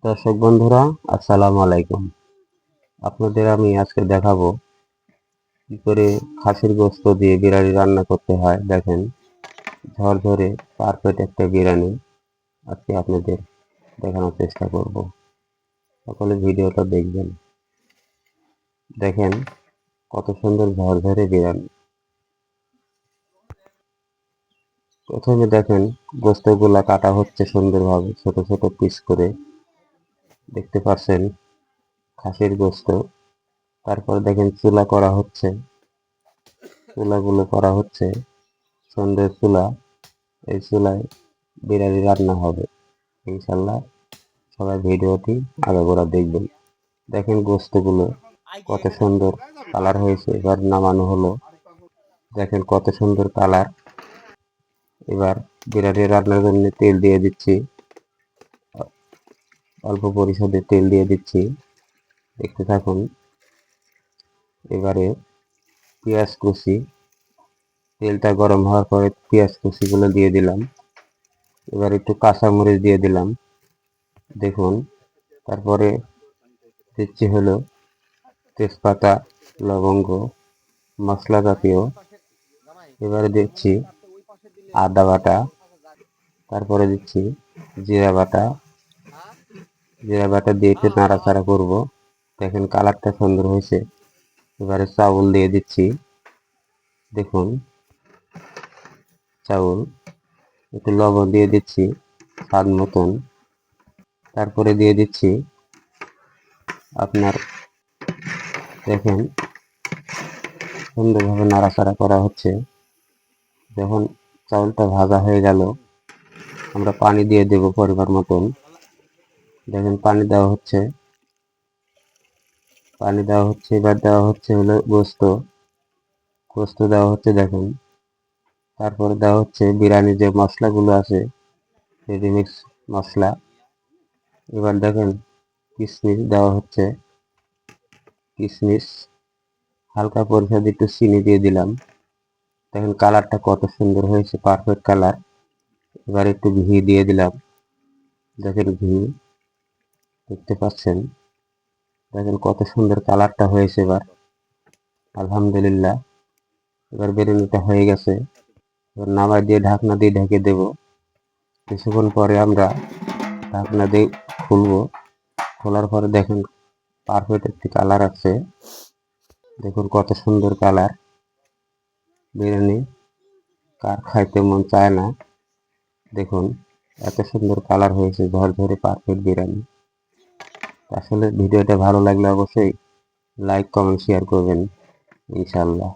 দর্শক বন্ধুরা, আসসালামু আলাইকুম। আপনাদের আমি আজকে দেখাবো কি করে খাসির গোশত দিয়ে বিরিয়ানি রান্না করতে হয়। দেখেন, ঝরঝরে পারফেক্ট একটা বিরিয়ানি আজকে আপনাদের দেখানোর চেষ্টা করব। সকলে ভিডিওটা দেখবেন। দেখেন কত সুন্দর ঝরঝরে বিরিয়ানি। প্রথমে দেখেন গোশতগুলা কাটা হচ্ছে সুন্দরভাবে ছোট ছোট পিস করে, দেখতে পাচ্ছেন খাসির গোশত। তারপর দেখেন চুলা করা হচ্ছে, চুলাগুলো করা হচ্ছে সুন্দর চুলা। এই চুলায় বিরিয়ানি রান্না হবে ইনশাল্লাহ। সবাই ভিডিওটি আগাগোড়া দেখবেন। দেখেন গোশতগুলো কত সুন্দর কালার হয়েছে, এবার নামানো হলো। দেখেন কত সুন্দর কালার। এবার বিরিয়ানি রান্নার জন্য তেল দিয়ে দিচ্ছি, অল্প পরিমাণে তেল দিয়ে দিচ্ছি, দেখতে থাকুন। এবারে পেঁয়াজ কুচি, তেলটা গরম হওয়ার পরে পেঁয়াজ কুচিগুলো দিয়ে দিলাম। এবার একটু কাঁচামরিচ দিয়ে দিলাম, দেখুন। তারপরে দিচ্ছি হলো তেজপাতা, লবঙ্গ, মশলা জাতীয়। এবারে দিচ্ছি আদা বাটা, তারপরে দিচ্ছি জিরা বাটা। জিরা বাটা দিয়ে একটু নাড়াচাড়া করব। দেখেন কালারটা সুন্দর হয়েছে। এবারে চাউল দিয়ে দিচ্ছি, দেখুন চাউল। একটু লবণ দিয়ে দিচ্ছি স্বাদ মতন। তারপরে দিয়ে দিচ্ছি আপনার, দেখেন সুন্দরভাবে নাড়াচাড়া করা হচ্ছে। যখন চাউলটা ভাজা হয়ে গেল, আমরা পানি দিয়ে দেব পরিমাণ মতন। দেখেন পানি দেওয়া হচ্ছে, পানি দেওয়া হচ্ছে। এবার দেওয়া হচ্ছে হলো গোশত, গোশত দেওয়া হচ্ছে দেখেন। তারপরে দেওয়া হচ্ছে বিরিয়ানির যে মশলাগুলো আছে, রেডিমিক্স মশলা। এবার দেখেন কিশমিশ দেওয়া হচ্ছে, কিশমিশ। হালকা পরিমাণ একটু চিনি দিয়ে দিলাম। দেখেন কালারটা কত সুন্দর হয়েছে, পারফেক্ট কালার। এবার একটু ঘি দিয়ে দিলাম, দেখেন ঘি, দেখতে পাচ্ছেন। দেখেন কত সুন্দর কালারটা হয়েছে এবার, আলহামদুলিল্লাহ। এবার বিরিয়ানিটা হয়ে গেছে। এবার নামাই দিয়ে ঢাকনা দিয়ে ঢেকে দেব। কিছুক্ষণ পরে আমরা ঢাকনা দিয়ে খুলবো। খোলার পরে দেখেন পারফেক্ট একটি কালার আছে, দেখুন কত সুন্দর কালার। বিরিয়ানি কার খাইতে মন চায় না, দেখুন এত সুন্দর কালার হয়েছে, ঝরঝরে পারফেক্ট বিরিয়ানি। আসলে ভিডিওটা ভালো লাগলে অবশ্যই লাইক কমেন্ট শেয়ার করবেন ইনশাআল্লাহ।